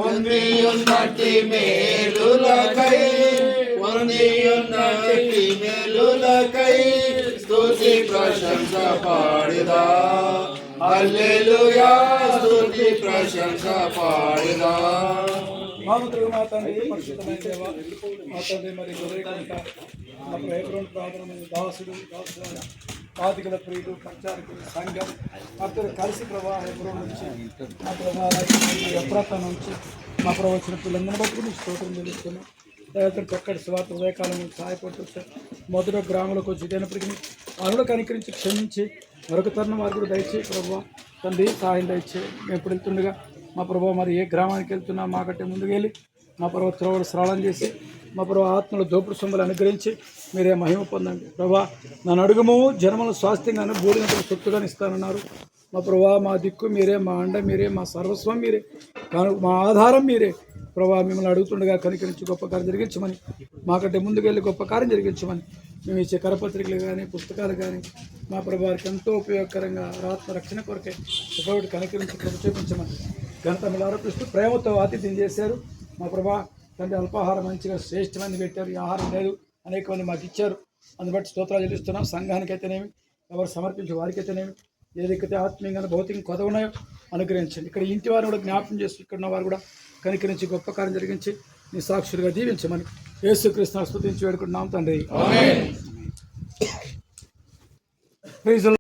పొందియున్నట్టి మేలులకై పొందియున్నట్టి మేలులకై స్తుతి ప్రశంస పాడిదా హల్లెలూయా స్తుతి ప్రశంస పాడిదా. మాతృ మా తండ్రి పరిశుద్ధమైన దేవ మా తండ్రి మరి గొర్రెకుంట మా హెబ్రోను ప్రాంతంలో దాసుడు పాతికల ప్రియులు పంచాయతీ సంఘం అక్కడ కలిసి ప్రభా హెబ్రోను నుంచి మా ప్రభా ఎఫ్రాతా నుంచి మా ప్రభా వచ్చిన పిల్లలందరినీ బట్టి మీకు స్తోత్రం చెల్లిస్తున్నాం. దయతో చక్కటి స్వార్థ ఉదయకాలం సహాయపడుతూ మొదట గ్రామంలోకి వచ్చి అయినప్పటికీ వాళ్ళు కనికరించి క్షమించి మరొక తరుణం వారు కూడా దయచేసి ప్రభావ తండ్రి సహాయం దయచే మేము ఇప్పుడు వెళ్తుండగా మా ప్రభావ మరి ఏ గ్రామానికి వెళ్తున్నా మాకంటే ముందుకు వెళ్ళి మా ప్రభావ త్రోవలు స్నానం చేసి మా ప్రభావ ఆత్మల దోపుడు సొమ్ములు అనుగ్రహించి మీరే మహిమ పొందండి. ప్రభా నన్ను అడుగుము జన్మలను స్వాస్థ్యంగాను బోడినంతకు సొత్తుగానే ఇస్తానన్నారు. మా ప్రభా మా దిక్కు మీరే, మా అండ మీరే, మా సర్వస్వం మీరే, మా ఆధారం మీరే. ప్రభా మిమ్మల్ని అడుగుతుండగా కనికరించి గొప్ప కార్యం జరిగించమని, మాకంటే ముందుకెళ్ళి గొప్ప కార్యం జరిగించమని మేము ఇచ్చే కరపత్రికలు కానీ పుస్తకాలు కానీ మా ప్రభావానికి ఎంతో ఉపయోగకరంగా ఆత్మ రక్షణ కొరకే ఒకటి కనికరించి కృప చూపించమని ఘనత మీరు ఆరోపిస్తూ ప్రేమతో ఆతిథ్యం చేశారు. మా ప్రభా తండ్రి అల్పాహారం మంచిగా శ్రేష్టమైనది పెట్టారు. ఈ ఆహారం లేదు అనేక మంది మాకు ఇచ్చారు. అందుబట్టి స్తోత్రాలు చెల్లిస్తున్నాం. సంఘానికైతేనేమి ఎవరు సమర్పించే వారికైతేనేమి ఏదైతే ఆత్మీయంగా భౌతికంగా కొదవున్నాయో అనుగ్రహించండి. ఇక్కడ ఇంటి వారిని కూడా జ్ఞాపకం చేస్తూ ఇక్కడ ఉన్న వారు కూడా కనికరించి గొప్ప కార్యం జరిగించి నీ సాక్షులుగా దీవించమని యేసుక్రీస్తును స్తుతించి వేడుకుంటున్నాం తండ్రి. ఆమేన్.